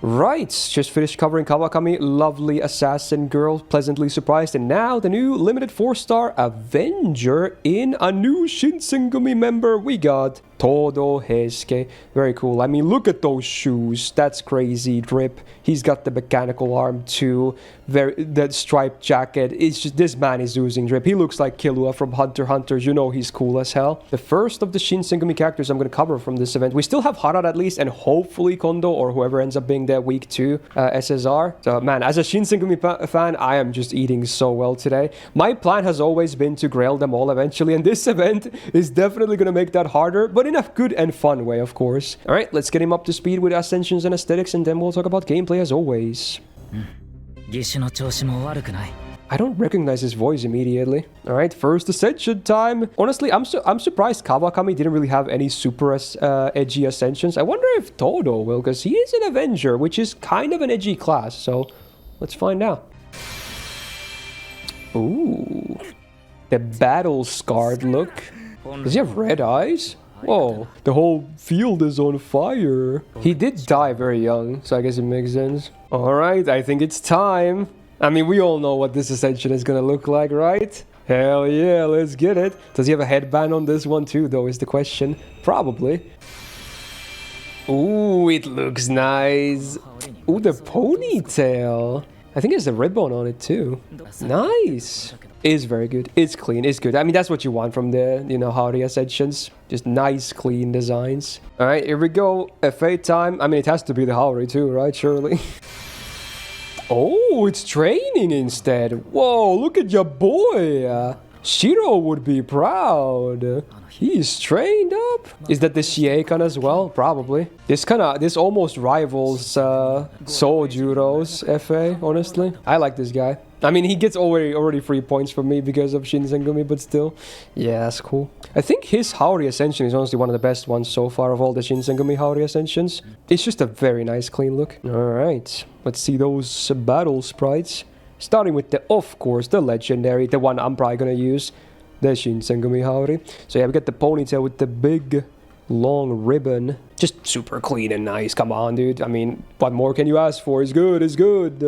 Right, just finished covering Kawakami, lovely assassin girl, pleasantly surprised, and now the new limited 4-star Avenger in a new Shinsengumi member. We got Toudou Heisuke. Very cool. I mean, look at those shoes. That's crazy drip. He's got the mechanical arm too. That striped jacket. It's just, this man is oozing drip. He looks like Killua from Hunter x Hunter. You know he's cool as hell. The first of the Shinsengumi characters I'm going to cover from this event. We still have Harada at least, and hopefully Kondo or whoever ends up being there week 2 SSR. So man, as a Shinsengumi fan, I am just eating so well today. My plan has always been to grail them all eventually, and this event is definitely going to make that harder, but in a good and fun way, of course. All right, let's get him up to speed with Ascensions and Aesthetics, and then we'll talk about gameplay as always. I don't recognize his voice immediately. All right, first Ascension time. Honestly, I'm surprised Kawakami didn't really have any super edgy Ascensions. I wonder if Toudou will, because he is an Avenger, which is kind of an edgy class. So let's find out. Ooh, the battle-scarred look. Does he have red eyes? Whoa, the whole field is on fire. He did die very young, so I guess it makes sense. All right, I think it's time. I mean, we all know what this Ascension is gonna look like, right? Hell yeah, let's get it. Does he have a headband on this one too, though, is the question. Probably. Ooh, it looks nice. Ooh, the ponytail. I think there's a ribbon on it too. Nice. It's very good. It's clean. It's good. I mean, that's what you want from the, Haori Ascensions. Just nice, clean designs. All right, here we go. FA time. I mean, it has to be the Haori too, right? Surely. Oh, it's training instead. Whoa, look at your boy. Shiro would be proud. He's trained up. Is that the Shiekan as well? Probably. This almost rivals Sojuro's FA, honestly. I like this guy. I mean, he gets already 3 points from me because of Shinsengumi, but still. Yeah, that's cool. I think his Haori Ascension is honestly one of the best ones so far of all the Shinsengumi Haori Ascensions. It's just a very nice, clean look. Alright, let's see those battle sprites. Starting with of course, the legendary, the one I'm probably gonna use. The Shinsengumi Haori. So yeah, we got the ponytail with the big, long ribbon. Just super clean and nice. Come on, dude. I mean, what more can you ask for? It's good, it's good.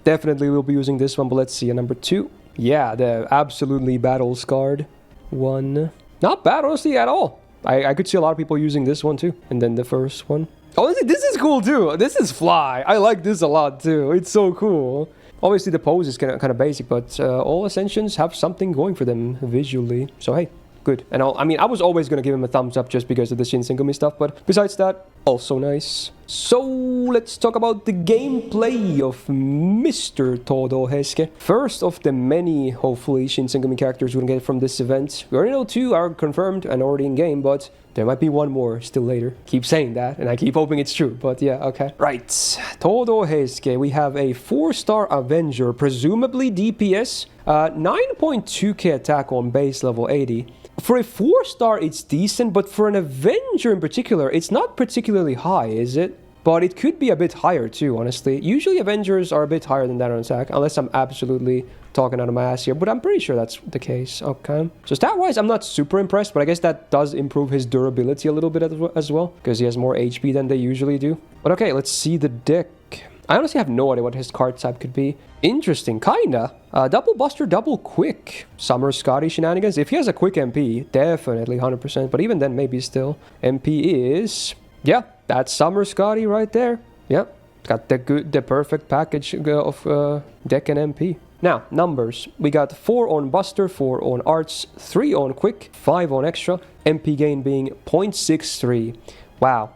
Definitely we'll be using this one, but let's see. Number 2. Yeah, the absolutely battle-scarred one. Not bad, honestly, at all. I could see a lot of people using this one, too. And then the first one. Oh, this is cool, too. This is fly. I like this a lot, too. It's so cool. Obviously, the pose is kind of basic, but all Ascensions have something going for them visually. So, hey, good. And I mean, I was always going to give him a thumbs up just because of the Shinsengumi stuff, but besides that, also nice. So, let's talk about the gameplay of Mr. Toudou Heisuke. First of the many, hopefully, Shinsengumi characters we're going to get from this event. We already know 2 are confirmed and already in game, but there might be 1 more still later. Keep saying that, and I keep hoping it's true, but yeah, okay. Right, Toudou Heisuke, we have a 4-star Avenger, presumably DPS, 9.2k attack on base level 80. For a 4-star, it's decent, but for an Avenger in particular, it's not particularly high, is it? But it could be a bit higher too, honestly. Usually Avengers are a bit higher than that on attack, unless I'm absolutely talking out of my ass here, but I'm pretty sure that's the case. Okay. So stat-wise, I'm not super impressed, but I guess that does improve his durability a little bit as well, because he has more HP than they usually do. But okay, let's see the deck. I honestly have no idea what his card type could be. Interesting, kinda. Double Buster, double Quick. Summer Scotty shenanigans. If he has a Quick MP, definitely 100%, but even then, maybe still. MP is... Yeah, that's Summer Scotty right there. Yep, got the perfect package of deck and MP. Now, numbers. We got 4 on Buster, 4 on Arts, 3 on Quick, 5 on Extra. MP gain being 0.63. Wow.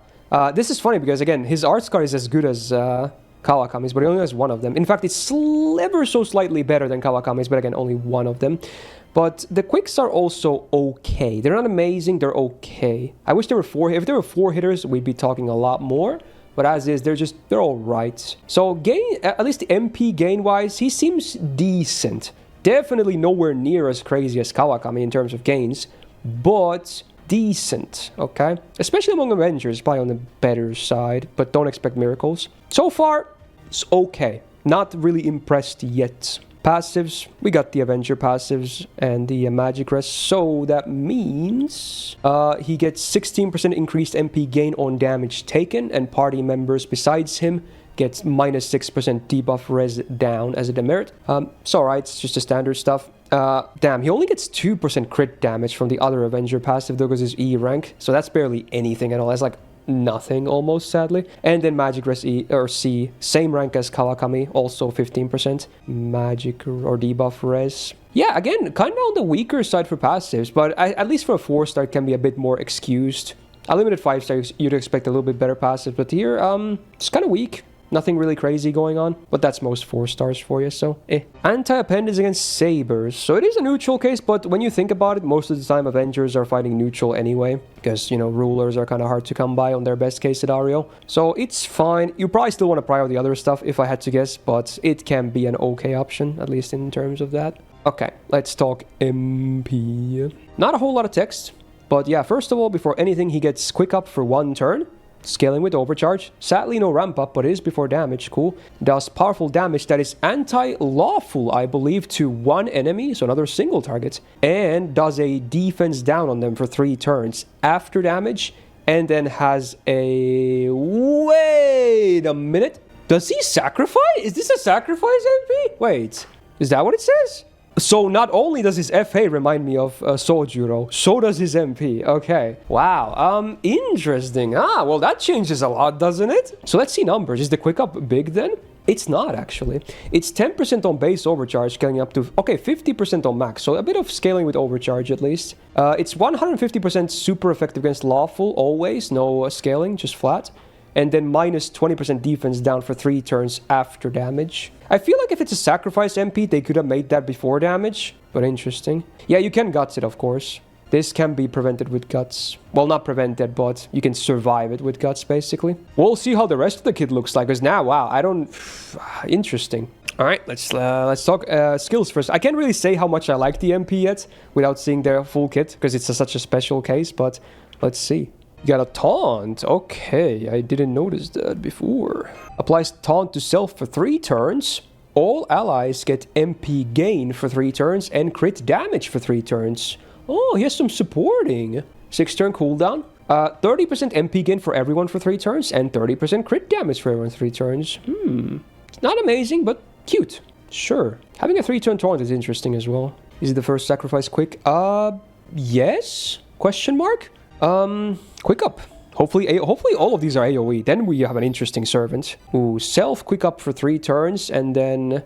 This is funny because, again, his Arts card is as good as Kawakami's, but he only has 1 of them. In fact, it's ever so slightly better than Kawakami's, but again, only 1 of them. But the Quicks are also okay. They're not amazing, they're okay. I wish there were 4. If there were 4 hitters, we'd be talking a lot more. But as is, they're all right. So gain, at least the MP gain-wise, he seems decent. Definitely nowhere near as crazy as Kawakami in terms of gains, but decent, okay? Especially among Avengers, probably on the better side, but don't expect miracles. So far, it's okay. Not really impressed yet. Passives, we got the Avenger passives and the Magic Rest, so that means he gets 16% increased MP gain on damage taken, and party members besides him gets minus 6% debuff res down as a demerit. It's alright, it's just the standard stuff. Damn, he only gets 2% crit damage from the other Avenger passive though because it's E rank. So that's barely anything at all. That's like nothing almost, sadly. And then Magic Res E or C, same rank as Kawakami, also 15% magic or debuff res. Yeah, again, kind of on the weaker side for passives, but at least for a 4-star it can be a bit more excused. A limited 5-star, you'd expect a little bit better passive, but here, it's kind of weak. Nothing really crazy going on, but that's most 4-stars for you, so eh. Anti-Append is against Sabers, so it is a neutral case, but when you think about it, most of the time Avengers are fighting neutral anyway, because, you know, rulers are kind of hard to come by on their best case scenario. So it's fine. You probably still want to pry out the other stuff, if I had to guess, but it can be an okay option, at least in terms of that. Okay, let's talk MP. Not a whole lot of text, but yeah, first of all, before anything, he gets quick up for 1 turn. Scaling with overcharge. Sadly, no ramp up, but it is before damage. Cool. Does powerful damage that is anti-lawful, I believe, to 1 enemy, so another single target. And does a defense down on them for 3 turns after damage. And then has a... Wait a minute. Does he sacrifice? Is this a sacrifice MP? Wait. Is that what it says? So not only does his FA remind me of Sojuro, so does his MP. Okay. Wow. Interesting. Well, that changes a lot, doesn't it? So let's see numbers. Is the quick up big then? It's not, actually. It's 10% on base overcharge, scaling up to... Okay, 50% on max. So a bit of scaling with overcharge, at least. It's 150% super effective against lawful, always. No scaling, just flat. And then minus 20% defense down for 3 turns after damage. I feel like if it's a sacrifice MP, they could have made that before damage. But interesting. Yeah, you can guts it, of course. This can be prevented with guts. Well, not prevented, but you can survive it with guts, basically. We'll see how the rest of the kit looks like. Because now, wow, I don't... Interesting. All right, let's talk skills first. I can't really say how much I like the MP yet without seeing their full kit. Because it's such a special case, but let's see. You got a taunt. Okay, I didn't notice that before. Applies taunt to self for 3 turns. All allies get MP gain for 3 turns and crit damage for 3 turns. Oh, he has some supporting. 6-turn cooldown. 30% MP gain for everyone for 3 turns and 30% crit damage for everyone for 3 turns. It's not amazing, but cute. Sure. Having a 3-turn taunt is interesting as well. Is it the first sacrifice quick? Yes? Question mark? Quick up. Hopefully all of these are AoE. Then we have an interesting servant. Ooh, self quick up for 3 turns and then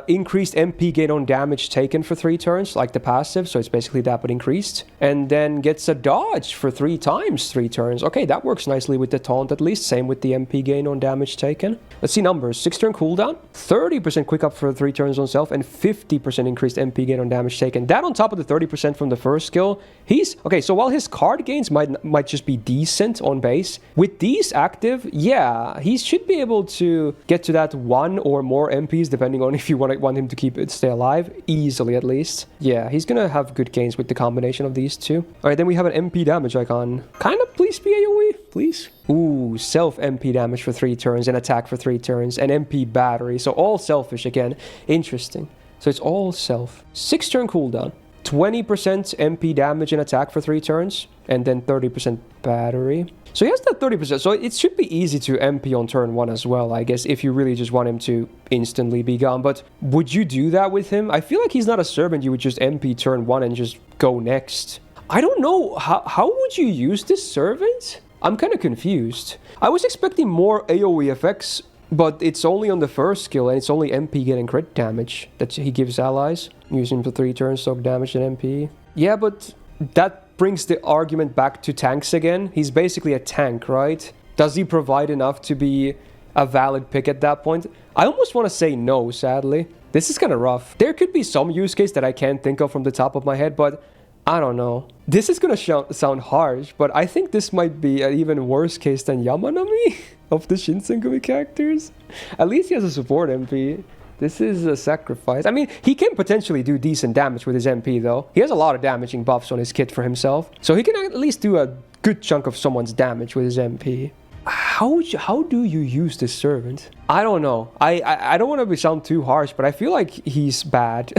increased MP gain on damage taken for 3 turns, like the passive. So it's basically that, but increased. And then gets a dodge for 3 times 3 turns. Okay, that works nicely with the taunt at least. Same with the MP gain on damage taken. Let's see numbers. 6-turn cooldown, 30% quick up for 3 turns on self, and 50% increased MP gain on damage taken. That on top of the 30% from the first skill. He's... Okay, so while his card gains might just be decent on base, with these active, yeah, he should be able to get to that 1 or more MPs, depending on if you want him to stay alive, easily at least. Yeah, he's gonna have good gains with the combination of these two. All right, then we have an MP damage icon. Kind of please be AoE, please. Ooh, self MP damage for 3 turns and attack for 3 turns and MP battery. So all selfish again. Interesting. So it's all self. 6-turn cooldown. 20% MP damage and attack for 3 turns, and then 30% battery. So he has that 30%, so it should be easy to MP on turn 1 as well, I guess, if you really just want him to instantly be gone. But would you do that with him? I feel like he's not a servant you would just MP turn 1 and just go next. I don't know, how would you use this servant? I'm kind of confused. I was expecting more AoE effects, but it's only on the first skill, and it's only MP getting crit damage that he gives allies. Using him for 3 turns, soak damage and MP. Yeah, but that brings the argument back to tanks again. He's basically a tank, right? Does he provide enough to be a valid pick at that point? I almost want to say no, sadly. This is kind of rough. There could be some use case that I can't think of from the top of my head, but I don't know. This is going to sound harsh, but I think this might be an even worse case than Yamanami of the Shinsengumi characters. At least he has a support MP. This is a sacrifice. I mean, he can potentially do decent damage with his MP, though. He has a lot of damaging buffs on his kit for himself. So he can at least do a good chunk of someone's damage with his MP. How do you use this servant? I don't know. I don't want to sound too harsh, but I feel like he's bad.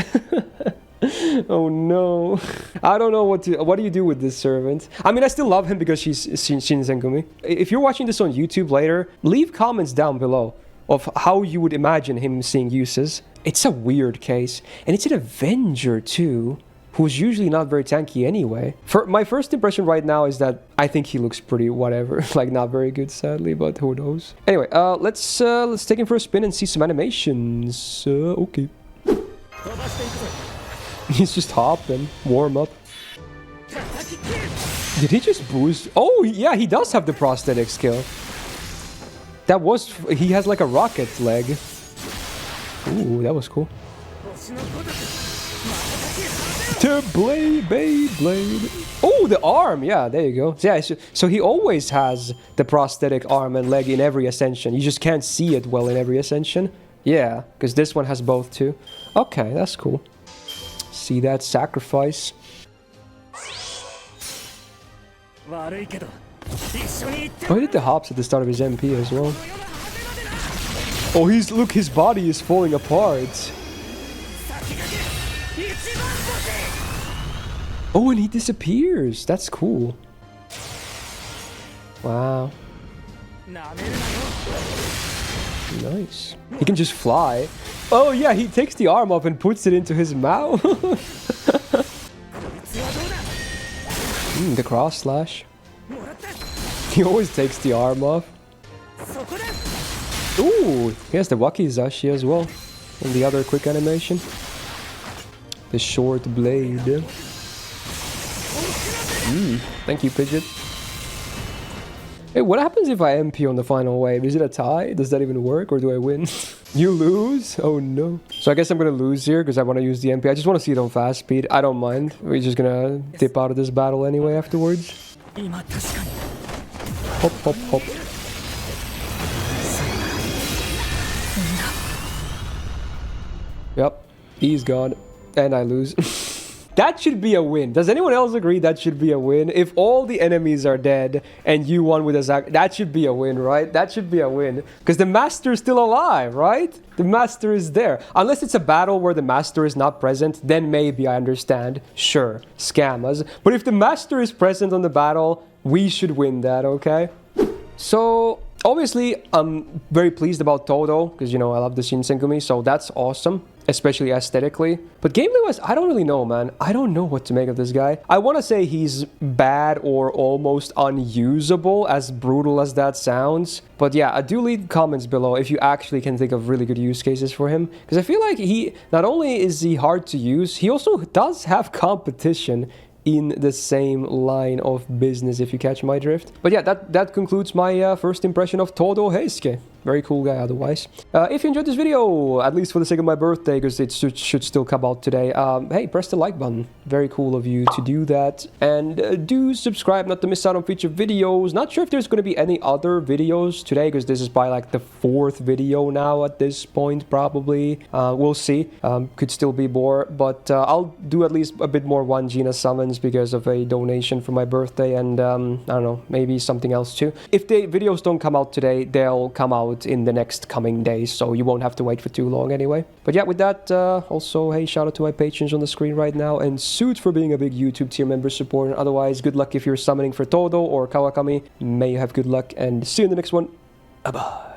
Oh no. I don't know what do you do with this servant? I mean, I still love him because she's Shinsengumi. If you're watching this on YouTube later, leave comments down below. of how you would imagine him seeing uses. It's a weird case. And it's an Avenger too, who's usually not very tanky anyway. For my first impression right now is that I think he looks pretty whatever. Like, not very good, sadly, but who knows. Anyway, let's take him for a spin and see some animations. Okay. He's just hopping, warm up. Did he just boost? Oh, yeah, he does have the prosthetic skill. That was... He has like a rocket leg. Ooh, that was cool. To blade, blade. Oh, the arm. Yeah, there you go. Yeah, so he always has the prosthetic arm and leg in every Ascension. You just can't see it well in every Ascension. Yeah, because this one has both too. Okay, that's cool. See that sacrifice. Oh, he did the hops at the start of his MP as well. Oh, look, his body is falling apart. Oh, and he disappears. That's cool. Wow. Nice. He can just fly. Oh, yeah, he takes the arm off and puts it into his mouth. The cross slash. He always takes the arm off. Ooh, he has the wakizashi as well. And the other quick animation. The short blade. Thank you, Pidgeot. Hey, what happens if I MP on the final wave? Is it a tie? Does that even work? Or do I win? You lose? Oh no. So I guess I'm gonna lose here because I want to use the MP. I just want to see it on fast speed. I don't mind. We're just gonna dip out of this battle anyway afterwards. Hop, hop, hop. Yep. He's gone. And I lose. That should be a win. Does anyone else agree that should be a win? If all the enemies are dead and you won with a Zac, that should be a win, right? That should be a win. Because the Master is still alive, right? The Master is there. Unless it's a battle where the Master is not present, then maybe I understand. Sure, scam us. But if the Master is present on the battle, we should win that, okay? So... obviously, I'm very pleased about Toudou, because, you know, I love the Shinsengumi, so that's awesome, especially aesthetically. But gameplay-wise, I don't really know, man. I don't know what to make of this guy. I want to say he's bad or almost unusable, as brutal as that sounds. But yeah, do leave comments below if you actually can think of really good use cases for him. Because I feel like not only is he hard to use, he also does have competition in the same line of business, if you catch my drift. But yeah, that concludes my first impression of Toudou Heisuke. Very cool guy otherwise. If you enjoyed this video, at least for the sake of my birthday, because it should still come out today, hey, press the like button. Very cool of you to do that. And do subscribe not to miss out on future videos. Not sure if there's going to be any other videos today, because this is probably like the 4th video now at this point, probably. We'll see. Could still be more, but I'll do at least a bit more 1 Gina summons because of a donation for my birthday, and I don't know, maybe something else too. If the videos don't come out today, they'll come out in the next coming days, so you won't have to wait for too long anyway. But yeah, with that, also, hey, shout out to my patrons on the screen right now, and Suit for being a big YouTube tier member support. And otherwise, good luck if you're summoning for Toudou or Kawakami. May you have good luck, and see you in the next one. Bye-bye.